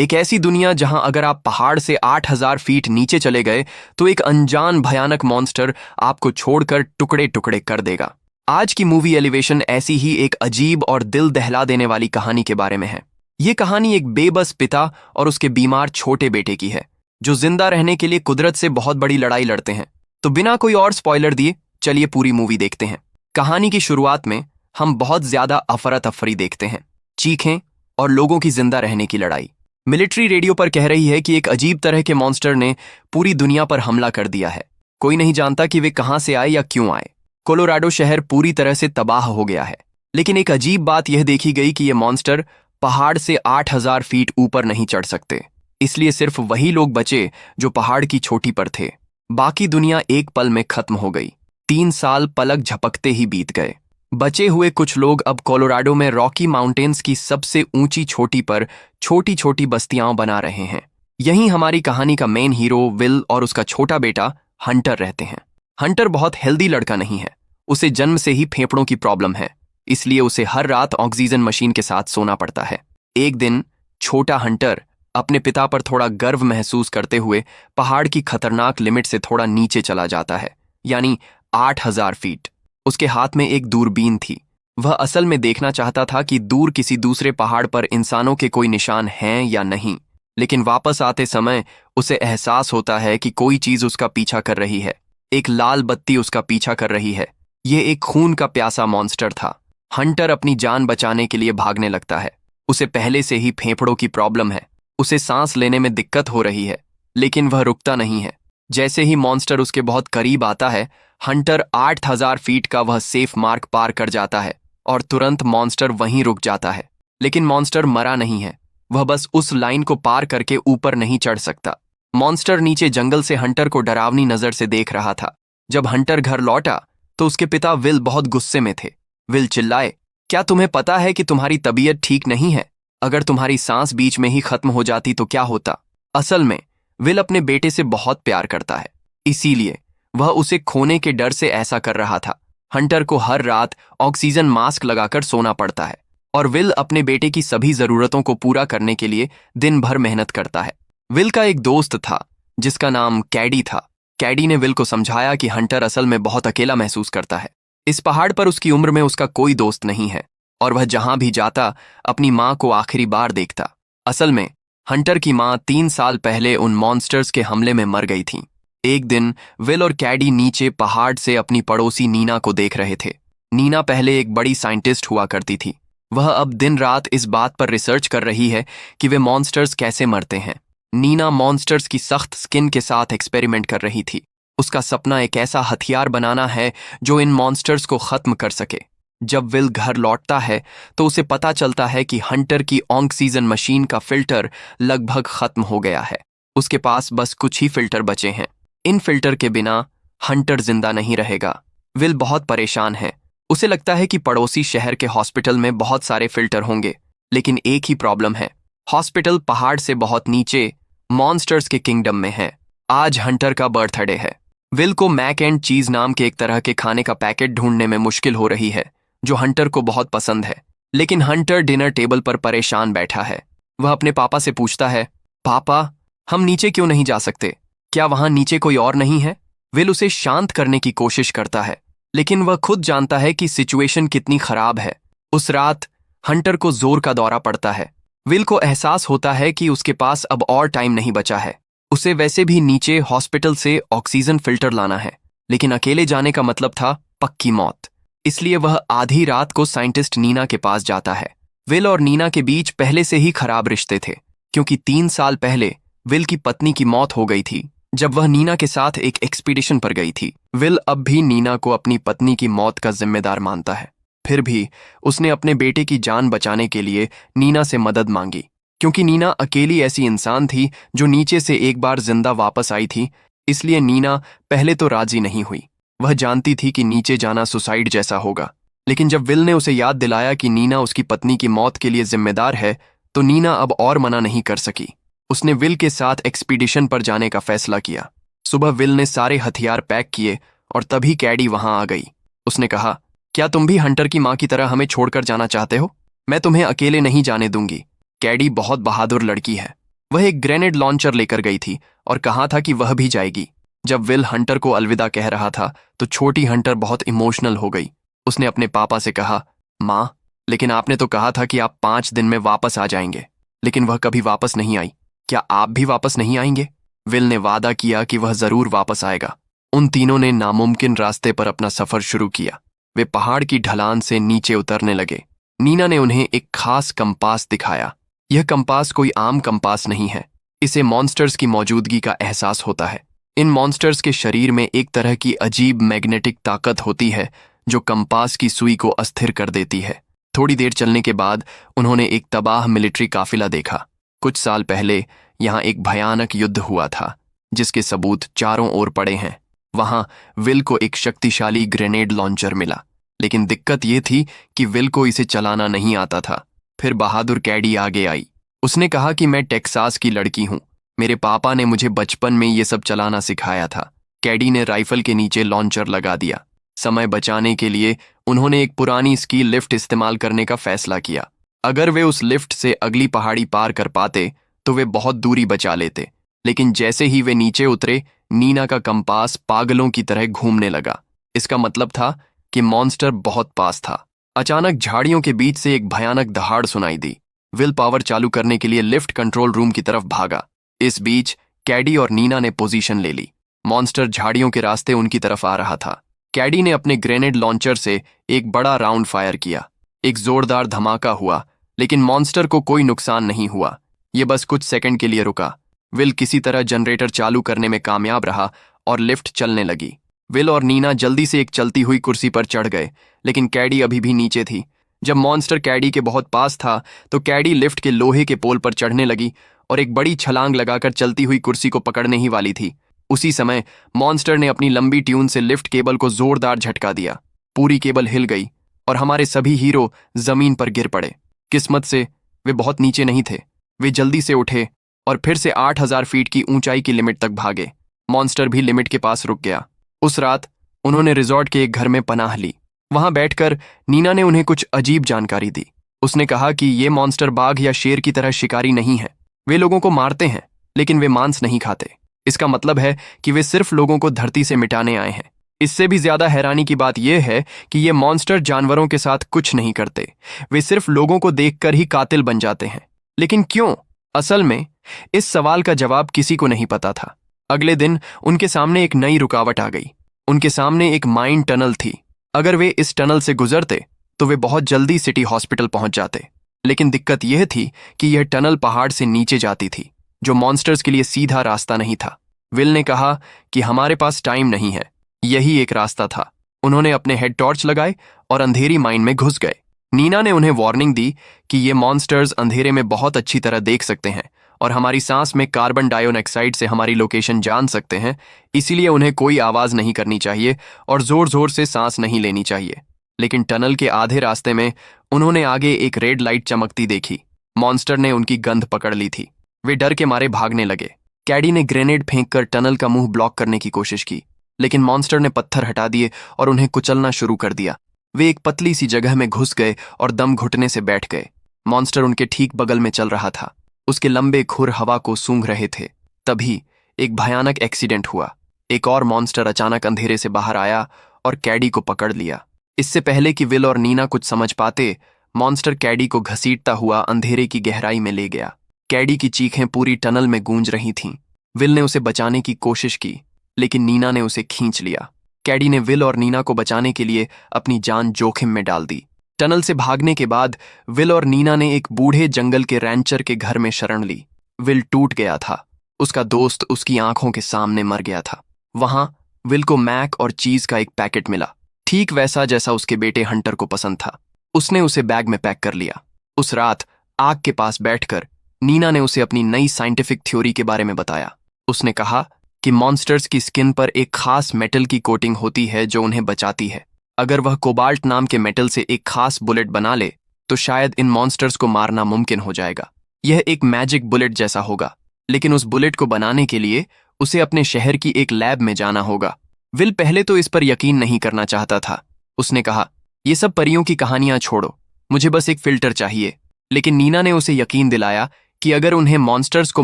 एक ऐसी दुनिया जहां अगर आप पहाड़ से 8,000 फीट नीचे चले गए तो एक अनजान भयानक मॉन्स्टर आपको छोड़कर टुकड़े टुकड़े कर देगा। आज की मूवी एलिवेशन ऐसी ही एक अजीब और दिल दहला देने वाली कहानी के बारे में है। ये कहानी एक बेबस पिता और उसके बीमार छोटे बेटे की है, जो जिंदा रहने के लिए कुदरत से बहुत बड़ी लड़ाई लड़ते हैं। तो बिना कोई और स्पॉइलर दिए चलिए पूरी मूवी देखते हैं। कहानी की शुरुआत में हम बहुत ज्यादा अफरा तफरी देखते हैं, चीखें और लोगों की जिंदा रहने की लड़ाई। मिलिट्री रेडियो पर कह रही है कि एक अजीब तरह के मॉन्स्टर ने पूरी दुनिया पर हमला कर दिया है। कोई नहीं जानता कि वे कहां से आए या क्यों आए। कोलोराडो शहर पूरी तरह से तबाह हो गया है, लेकिन एक अजीब बात यह देखी गई कि ये मॉन्स्टर पहाड़ से 8,000 फीट ऊपर नहीं चढ़ सकते। इसलिए सिर्फ वही लोग बचे जो पहाड़ की चोटी पर थे। बाकी दुनिया एक पल में खत्म हो गई। 3 साल पलक झपकते ही बीत गए। बचे हुए कुछ लोग अब कोलोराडो में रॉकी माउंटेन्स की सबसे ऊंची चोटी पर छोटी छोटी बस्तियां बना रहे हैं। यहीं हमारी कहानी का मेन हीरो विल और उसका छोटा बेटा हंटर रहते हैं। हंटर बहुत हेल्दी लड़का नहीं है। उसे जन्म से ही फेफड़ों की प्रॉब्लम है, इसलिए उसे हर रात ऑक्सीजन मशीन के साथ सोना पड़ता है। एक दिन छोटा हंटर अपने पिता पर थोड़ा गर्व महसूस करते हुए पहाड़ की खतरनाक लिमिट से थोड़ा नीचे चला जाता है, यानी 8,000 फीट। उसके हाथ में एक दूरबीन थी। वह असल में देखना चाहता था कि दूर किसी दूसरे पहाड़ पर इंसानों के कोई निशान हैं या नहीं। लेकिन वापस आते समय उसे एहसास होता है कि कोई चीज उसका पीछा कर रही है। एक लाल बत्ती उसका पीछा कर रही है। यह एक खून का प्यासा मॉन्स्टर था। हंटर अपनी जान बचाने के लिए भागने लगता है। उसे पहले से ही फेफड़ों की प्रॉब्लम है। उसे सांस लेने में दिक्कत हो रही है, लेकिन वह रुकता नहीं है। जैसे ही मॉन्स्टर उसके बहुत करीब आता है, हंटर 8,000 फीट का वह सेफ मार्क पार कर जाता है और तुरंत मॉन्स्टर वहीं रुक जाता है। लेकिन मॉन्स्टर मरा नहीं है। वह बस उस लाइन को पार करके ऊपर नहीं चढ़ सकता। मॉन्स्टर नीचे जंगल से हंटर को डरावनी नजर से देख रहा था। जब हंटर घर लौटा तो उसके पिता विल बहुत गुस्से में थे। विल चिल्लाए, क्या तुम्हें पता है कि तुम्हारी तबीयत ठीक नहीं है? अगर तुम्हारी सांस बीच में ही खत्म हो जाती तो क्या होता? असल में विल अपने बेटे से बहुत प्यार करता है, इसीलिए वह उसे खोने के डर से ऐसा कर रहा था। हंटर को हर रात ऑक्सीजन मास्क लगाकर सोना पड़ता है और विल अपने बेटे की सभी जरूरतों को पूरा करने के लिए दिन भर मेहनत करता है। विल का एक दोस्त था जिसका नाम कैडी था। कैडी ने विल को समझाया कि हंटर असल में बहुत अकेला महसूस करता है। इस पहाड़ पर उसकी उम्र में उसका कोई दोस्त नहीं है और वह जहां भी जाता अपनी मां को आखिरी बार देखता। असल में हंटर की मां 3 साल पहले उन मॉन्स्टर्स के हमले में मर गई थी। एक दिन विल और कैडी नीचे पहाड़ से अपनी पड़ोसी नीना को देख रहे थे। नीना पहले एक बड़ी साइंटिस्ट हुआ करती थी। वह अब दिन रात इस बात पर रिसर्च कर रही है कि वे मॉन्स्टर्स कैसे मरते हैं। नीना मॉन्स्टर्स की सख्त स्किन के साथ एक्सपेरिमेंट कर रही थी। उसका सपना एक ऐसा हथियार बनाना है जो इन मॉन्स्टर्स को खत्म कर सके। जब विल घर लौटता है तो उसे पता चलता है कि हंटर की ऑक्सीजन मशीन का फिल्टर लगभग खत्म हो गया है। उसके पास बस कुछ ही फिल्टर बचे हैं। इन फिल्टर के बिना हंटर जिंदा नहीं रहेगा। विल बहुत परेशान है। उसे लगता है कि पड़ोसी शहर के हॉस्पिटल में बहुत सारे फिल्टर होंगे, लेकिन एक ही प्रॉब्लम है। हॉस्पिटल पहाड़ से बहुत नीचे मॉन्स्टर्स के किंगडम में है। आज हंटर का बर्थडे है। विल को मैक एंड चीज नाम के एक तरह के खाने का पैकेट ढूंढने में मुश्किल हो रही है, जो हंटर को बहुत पसंद है। लेकिन हंटर डिनर टेबल पर परेशान बैठा है। वह अपने पापा से पूछता है, पापा, हम नीचे क्यों नहीं जा सकते? क्या वहां नीचे कोई और नहीं है? विल उसे शांत करने की कोशिश करता है, लेकिन वह खुद जानता है कि सिचुएशन कितनी खराब है। उस रात हंटर को जोर का दौरा पड़ता है। विल को एहसास होता है कि उसके पास अब और टाइम नहीं बचा है। उसे वैसे भी नीचे हॉस्पिटल से ऑक्सीजन फिल्टर लाना है, लेकिन अकेले जाने का मतलब था पक्की मौत। इसलिए वह आधी रात को साइंटिस्ट नीना के पास जाता है। विल और नीना के बीच पहले से ही खराब रिश्ते थे, क्योंकि 3 साल पहले विल की पत्नी की मौत हो गई थी जब वह नीना के साथ एक एक्सपीडिशन पर गई थी। विल अब भी नीना को अपनी पत्नी की मौत का जिम्मेदार मानता है। फिर भी उसने अपने बेटे की जान बचाने के लिए नीना से मदद मांगी, क्योंकि नीना अकेली ऐसी इंसान थी जो नीचे से एक बार जिंदा वापस आई थी। इसलिए नीना पहले तो राजी नहीं हुई। वह जानती थी कि नीचे जाना सुसाइड जैसा होगा, लेकिन जब विल ने उसे याद दिलाया कि नीना उसकी पत्नी की मौत के लिए जिम्मेदार है, तो नीना अब और मना नहीं कर सकी। उसने विल के साथ एक्सपीडिशन पर जाने का फैसला किया। सुबह विल ने सारे हथियार पैक किए और तभी कैडी वहां आ गई। उसने कहा, क्या तुम भी हंटर की मां की तरह हमें छोड़कर जाना चाहते हो? मैं तुम्हें अकेले नहीं जाने दूंगी। कैडी बहुत बहादुर लड़की है। वह एक ग्रेनेड लॉन्चर लेकर गई थी और कहा था कि वह भी जाएगी। जब विल हंटर को अलविदा कह रहा था तो छोटी हंटर बहुत इमोशनल हो गई। उसने अपने पापा से कहा, माँ, लेकिन आपने तो कहा था कि आप 5 दिन में वापस आ जाएंगे, लेकिन वह कभी वापस नहीं आई। क्या आप भी वापस नहीं आएंगे? विल ने वादा किया कि वह जरूर वापस आएगा। उन तीनों ने नामुमकिन रास्ते पर अपना सफर शुरू किया। वे पहाड़ की ढलान से नीचे उतरने लगे। नीना ने उन्हें एक खास कंपास दिखाया। यह कंपास कोई आम कंपास नहीं है। इसे मॉन्स्टर्स की मौजूदगी का एहसास होता है। इन मॉन्स्टर्स के शरीर में एक तरह की अजीब मैग्नेटिक ताकत होती है जो कंपास की सुई को अस्थिर कर देती है। थोड़ी देर चलने के बाद उन्होंने एक तबाह मिलिट्री काफिला देखा। कुछ साल पहले यहाँ एक भयानक युद्ध हुआ था जिसके सबूत चारों ओर पड़े हैं। वहां विल को एक शक्तिशाली ग्रेनेड लॉन्चर मिला, लेकिन दिक्कत यह थी कि विल को इसे चलाना नहीं आता था। फिर बहादुर कैडी आगे आई। उसने कहा कि मैं टेक्सास की लड़की हूं, मेरे पापा ने मुझे बचपन में ये सब चलाना सिखाया था। कैडी ने राइफल के नीचे लॉन्चर लगा दिया। समय बचाने के लिए उन्होंने एक पुरानी स्की लिफ्ट इस्तेमाल करने का फैसला किया। अगर वे उस लिफ्ट से अगली पहाड़ी पार कर पाते तो वे बहुत दूरी बचा लेते, लेकिन जैसे ही वे नीचे उतरे, नीना का कंपास पागलों की तरह घूमने लगा। इसका मतलब था कि मॉन्स्टर बहुत पास था। अचानक झाड़ियों के बीच से एक भयानक दहाड़ सुनाई दी। विल पावर चालू करने के लिए लिफ्ट कंट्रोल रूम की तरफ भागा। इस बीच कैडी और नीना ने पोजीशन ले ली। मॉन्स्टर झाड़ियों के रास्ते उनकी तरफ आ रहा था। कैडी ने अपने ग्रेनेड लॉन्चर से एक बड़ा राउंड फायर किया। एक जोरदार धमाका हुआ, लेकिन मॉन्स्टर को कोई नुकसान नहीं हुआ। ये बस कुछ सेकंड के लिए रुका। विल किसी तरह जनरेटर चालू करने में कामयाब रहा और लिफ्ट चलने लगी। विल और नीना जल्दी से एक चलती हुई कुर्सी पर चढ़ गए, लेकिन कैडी अभी भी नीचे थी। जब मॉन्स्टर कैडी के बहुत पास था तो कैडी लिफ्ट के लोहे के पोल पर चढ़ने लगी और एक बड़ी छलांग लगाकर चलती हुई कुर्सी को पकड़ने ही वाली थी। उसी समय मॉन्स्टर ने अपनी लंबी ट्यून से लिफ्ट केबल को जोरदार झटका दिया। पूरी केबल हिल गई और हमारे सभी हीरो जमीन पर गिर पड़े। किस्मत से वे बहुत नीचे नहीं थे। वे जल्दी से उठे और फिर से 8000 फीट की ऊंचाई की लिमिट तक भागे। मॉन्स्टर भी लिमिट के पास रुक गया। उस रात उन्होंने रिजॉर्ट के एक घर में पनाह ली। वहां बैठकर नीना ने उन्हें कुछ अजीब जानकारी दी। उसने कहा कि ये मॉन्स्टर बाघ या शेर की तरह शिकारी नहीं है। वे लोगों को मारते हैं, लेकिन वे मांस नहीं खाते। इसका मतलब है कि वे सिर्फ लोगों को धरती से मिटाने आए हैं। इससे भी ज्यादा हैरानी की बात यह है कि ये मॉन्स्टर जानवरों के साथ कुछ नहीं करते। वे सिर्फ लोगों को देखकर ही कातिल बन जाते हैं। लेकिन क्यों? असल में इस सवाल का जवाब किसी को नहीं पता था। अगले दिन उनके सामने एक नई रुकावट आ गई। उनके सामने एक माइन टनल थी। अगर वे इस टनल से गुजरते तो वे बहुत जल्दी सिटी हॉस्पिटल पहुंच जाते। लेकिन दिक्कत यह थी कि यह टनल पहाड़ से नीचे जाती थी, जो मॉन्स्टर्स के लिए सीधा रास्ता नहीं था। विल ने कहा कि हमारे पास टाइम नहीं है, यही एक रास्ता था। उन्होंने अपने हेड टॉर्च लगाए और अंधेरी माइन में घुस गए। नीना ने उन्हें वार्निंग दी कि ये मॉन्स्टर्स अंधेरे में बहुत अच्छी तरह देख सकते हैं और हमारी सांस में कार्बन डाइऑक्साइड से हमारी लोकेशन जान सकते हैं, इसीलिए उन्हें कोई आवाज नहीं करनी चाहिए और जोर जोर से सांस नहीं लेनी चाहिए। लेकिन टनल के आधे रास्ते में उन्होंने आगे एक रेड लाइट चमकती देखी। मॉन्स्टर ने उनकी गंध पकड़ ली थी। वे डर के मारे भागने लगे। कैडी ने ग्रेनेड फेंककर टनल का मुंह ब्लॉक करने की कोशिश की, लेकिन मॉन्स्टर ने पत्थर हटा दिए और उन्हें कुचलना शुरू कर दिया। वे एक पतली सी जगह में घुस गए और दम घुटने से बैठ गए। मॉन्स्टर उनके ठीक बगल में चल रहा था। उसके लंबे खुर हवा को सूंघ रहे थे। तभी एक भयानक एक्सीडेंट हुआ। एक और मॉन्स्टर अचानक अंधेरे से बाहर आया और कैडी को पकड़ लिया। इससे पहले कि विल और नीना कुछ समझ पाते, मॉन्स्टर कैडी को घसीटता हुआ अंधेरे की गहराई में ले गया। कैडी की चीखें पूरी टनल में गूंज रही थीं। विल ने उसे बचाने की कोशिश की, लेकिन नीना ने उसे खींच लिया। कैडी ने विल और नीना को बचाने के लिए अपनी जान जोखिम में डाल दी। टनल से भागने के बाद विल और नीना ने एक बूढ़े जंगल के रैंचर के घर में शरण ली। विल टूट गया था। उसका दोस्त उसकी आंखों के सामने मर गया था। वहां विल को मैक और चीज का एक पैकेट मिला, ठीक वैसा जैसा उसके बेटे हंटर को पसंद था। उसने उसे बैग में पैक कर लिया। उस रात आग के पास बैठकर नीना ने उसे अपनी नई साइंटिफिक थ्योरी के बारे में बताया। उसने कहा कि मॉन्स्टर्स की स्किन पर एक खास मेटल की कोटिंग होती है जो उन्हें बचाती है। अगर वह कोबाल्ट नाम के मेटल से एक खास बुलेट बना ले तो शायद इन मॉन्स्टर्स को मारना मुमकिन हो जाएगा। यह एक मैजिक बुलेट जैसा होगा, लेकिन उस बुलेट को बनाने के लिए उसे अपने शहर की एक लैब में जाना होगा। विल पहले तो इस पर यकीन नहीं करना चाहता था। उसने कहा, ये सब परियों की कहानियां छोड़ो, मुझे बस एक फिल्टर चाहिए। लेकिन नीना ने उसे यकीन दिलाया कि अगर उन्हें मॉन्स्टर्स को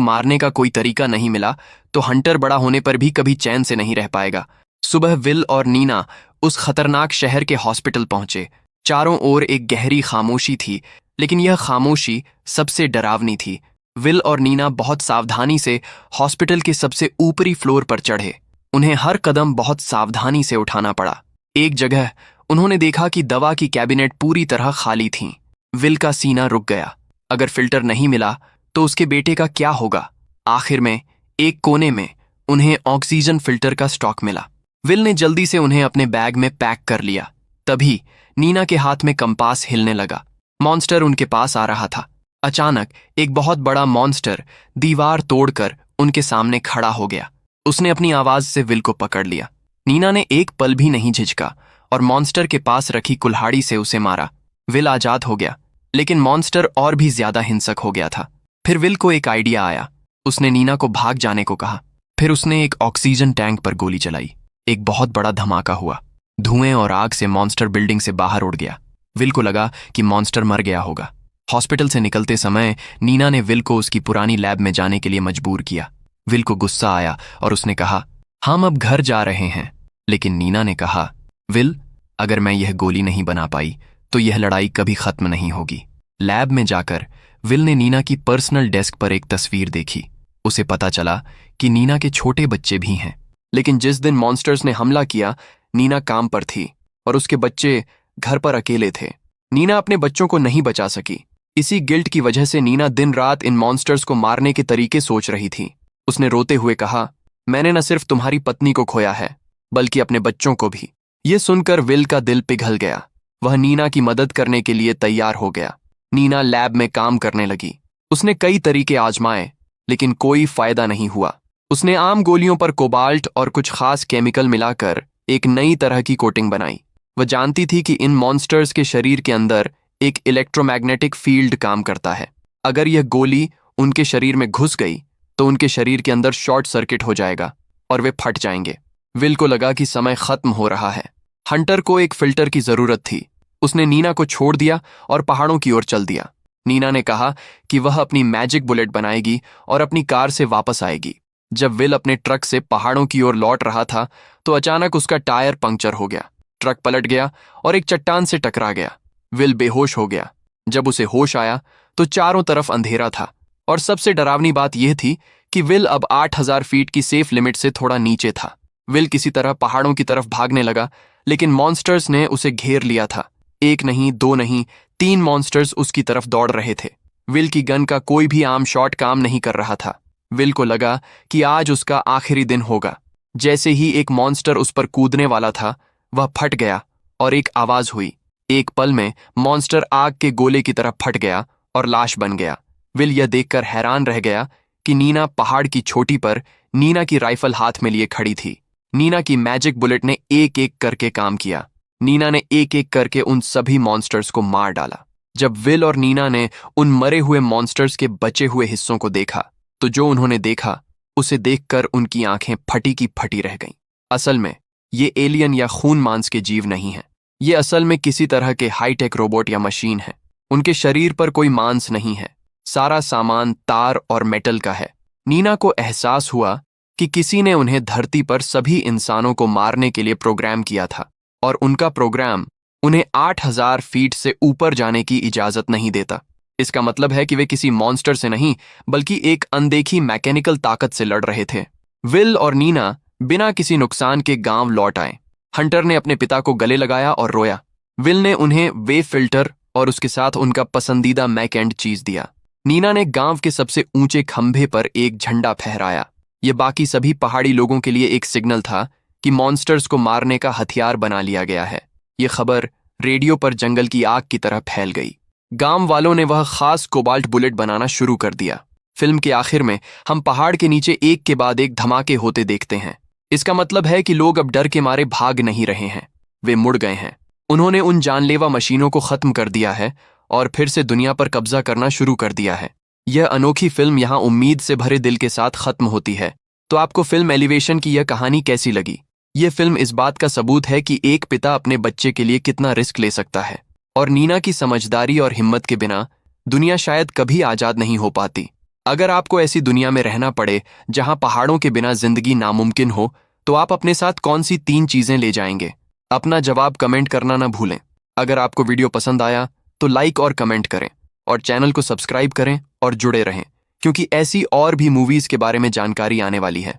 मारने का कोई तरीका नहीं मिला तो हंटर बड़ा होने पर भी कभी चैन से नहीं रह पाएगा। सुबह विल और नीना उस खतरनाक शहर के हॉस्पिटल पहुंचे। चारों ओर एक गहरी खामोशी थी, लेकिन यह खामोशी सबसे डरावनी थी। विल और नीना बहुत सावधानी से हॉस्पिटल के सबसे ऊपरी फ्लोर पर चढ़े। उन्हें हर कदम बहुत सावधानी से उठाना पड़ा। एक जगह उन्होंने देखा कि दवा की कैबिनेट पूरी तरह खाली थी। विल का सीना रुक गया। अगर फिल्टर नहीं मिला तो उसके बेटे का क्या होगा? आखिर में एक कोने में उन्हें ऑक्सीजन फिल्टर का स्टॉक मिला। विल ने जल्दी से उन्हें अपने बैग में पैक कर लिया। तभी नीना के हाथ में कंपास हिलने लगा। मॉन्स्टर उनके पास आ रहा था। अचानक एक बहुत बड़ा मॉन्स्टर दीवार तोड़कर उनके सामने खड़ा हो गया। उसने अपनी आवाज से विल को पकड़ लिया। नीना ने एक पल भी नहीं झिझका और मॉन्स्टर के पास रखी कुल्हाड़ी से उसे मारा। विल आजाद हो गया, लेकिन मॉन्स्टर और भी ज्यादा हिंसक हो गया था। फिर विल को एक आइडिया आया। उसने नीना को भाग जाने को कहा। फिर उसने एक ऑक्सीजन टैंक पर गोली चलाई। एक बहुत बड़ा धमाका हुआ। धुएं और आग से मॉन्स्टर बिल्डिंग से बाहर उड़ गया। विल को लगा कि मॉन्स्टर मर गया होगा। हॉस्पिटल से निकलते समय नीना ने विल को उसकी पुरानी लैब में जाने के लिए मजबूर किया। विल को गुस्सा आया और उसने कहा, हम अब घर जा रहे हैं। लेकिन नीना ने कहा, विल, अगर मैं यह गोली नहीं बना पाई तो यह लड़ाई कभी खत्म नहीं होगी। लैब में जाकर विल ने नीना की पर्सनल डेस्क पर एक तस्वीर देखी। उसे पता चला कि नीना के छोटे बच्चे भी हैं। लेकिन जिस दिन मॉन्स्टर्स ने हमला किया, नीना काम पर थी और उसके बच्चे घर पर अकेले थे। नीना अपने बच्चों को नहीं बचा सकी। इसी गिल्ट की वजह से नीना दिन रात इन मॉन्स्टर्स को मारने के तरीके सोच रही थी। उसने रोते हुए कहा, मैंने न सिर्फ तुम्हारी पत्नी को खोया है, बल्कि अपने बच्चों को भी। ये सुनकर विल का दिल पिघल गया। वह नीना की मदद करने के लिए तैयार हो गया। नीना लैब में काम करने लगी। उसने कई तरीके आजमाए, लेकिन कोई फायदा नहीं हुआ। उसने आम गोलियों पर कोबाल्ट और कुछ खास केमिकल मिलाकर एक नई तरह की कोटिंग बनाई। वह जानती थी कि इन मॉन्स्टर्स के शरीर के अंदर एक इलेक्ट्रोमैग्नेटिक फील्ड काम करता है। अगर यह गोली उनके शरीर में घुस गई तो उनके शरीर के अंदर शॉर्ट सर्किट हो जाएगा और वे फट जाएंगे। विल को लगा कि समय खत्म हो रहा है। हंटर को एक फिल्टर की जरूरत थी। उसने नीना को छोड़ दिया और पहाड़ों की ओर चल दिया। नीना ने कहा कि वह अपनी मैजिक बुलेट बनाएगी और अपनी कार से वापस आएगी। जब विल अपने ट्रक से पहाड़ों की ओर लौट रहा था तो अचानक उसका टायर पंक्चर हो गया। ट्रक पलट गया और एक चट्टान से टकरा गया। विल बेहोश हो गया। जब उसे होश आया तो चारों तरफ अंधेरा था और सबसे डरावनी बात यह थी कि विल अब 8000 फीट की सेफ लिमिट से थोड़ा नीचे था। विल किसी तरह पहाड़ों की तरफ भागने लगा, लेकिन मॉन्स्टर्स ने उसे घेर लिया था। एक नहीं, दो नहीं, 3 मॉन्स्टर्स उसकी तरफ दौड़ रहे थे। विल की गन का कोई भी आम शॉट काम नहीं कर रहा था। विल को लगा कि आज उसका आखिरी दिन होगा। जैसे ही एक मॉन्स्टर उस पर कूदने वाला था, वह फट गया और एक आवाज हुई। एक पल में मॉन्स्टर आग के गोले की तरह फट गया और लाश बन गया। विल यह देखकर हैरान रह गया कि नीना पहाड़ की चोटी पर नीना की राइफल हाथ में लिए खड़ी थी। नीना की मैजिक बुलेट ने एक एक करके काम किया। नीना ने एक एक करके उन सभी मॉन्स्टर्स को मार डाला। जब विल और नीना ने उन मरे हुए मॉन्स्टर्स के बचे हुए हिस्सों को देखा, तो जो उन्होंने देखा उसे देखकर उनकी आंखें फटी की फटी रह गईं। असल में ये एलियन या खून मांस के जीव नहीं हैं। ये असल में किसी तरह के हाईटेक रोबोट या मशीन है। उनके शरीर पर कोई मांस नहीं है। सारा सामान तार और मेटल का है। नीना को एहसास हुआ कि किसी ने उन्हें धरती पर सभी इंसानों को मारने के लिए प्रोग्राम किया था और उनका प्रोग्राम उन्हें 8000 फीट से ऊपर जाने की इजाजत नहीं देता। इसका मतलब है कि वे किसी मॉन्स्टर से नहीं, बल्कि एक अनदेखी मैकेनिकल ताकत से लड़ रहे थे। विल और नीना बिना किसी नुकसान के गांव लौट आए। हंटर ने अपने पिता को गले लगाया और रोया। विल ने उन्हें वेव फिल्टर और उसके साथ उनका पसंदीदा मैक एंड चीज दिया। नीना ने गांव के सबसे ऊंचे खंभे पर एक झंडा फहराया। यह बाकी सभी पहाड़ी लोगों के लिए एक सिग्नल था कि मॉन्स्टर्स को मारने का हथियार बना लिया गया है। यह खबर रेडियो पर जंगल की आग की तरह फैल गई। गांव वालों ने वह खास कोबाल्ट बुलेट बनाना शुरू कर दिया। फिल्म के आखिर में हम पहाड़ के नीचे एक के बाद एक धमाके होते देखते हैं। इसका मतलब है कि लोग अब डर के मारे भाग नहीं रहे हैं, वे मुड़ गए हैं। उन्होंने उन जानलेवा मशीनों को खत्म कर दिया है और फिर से दुनिया पर कब्जा करना शुरू कर दिया है। यह अनोखी फिल्म यहाँ उम्मीद से भरे दिल के साथ खत्म होती है। तो आपको फिल्म एलिवेशन की यह कहानी कैसी लगी? यह फिल्म इस बात का सबूत है कि एक पिता अपने बच्चे के लिए कितना रिस्क ले सकता है, और नीना की समझदारी और हिम्मत के बिना दुनिया शायद कभी आजाद नहीं हो पाती। अगर आपको ऐसी दुनिया में रहना पड़े जहां पहाड़ों के बिना जिंदगी नामुमकिन हो, तो आप अपने साथ कौन सी 3 चीजें ले जाएंगे? अपना जवाब कमेंट करना ना भूलें। अगर आपको वीडियो पसंद आया तो लाइक और कमेंट करें और चैनल को सब्सक्राइब करें और जुड़े रहें, क्योंकि ऐसी और भी मूवीज के बारे में जानकारी आने वाली है।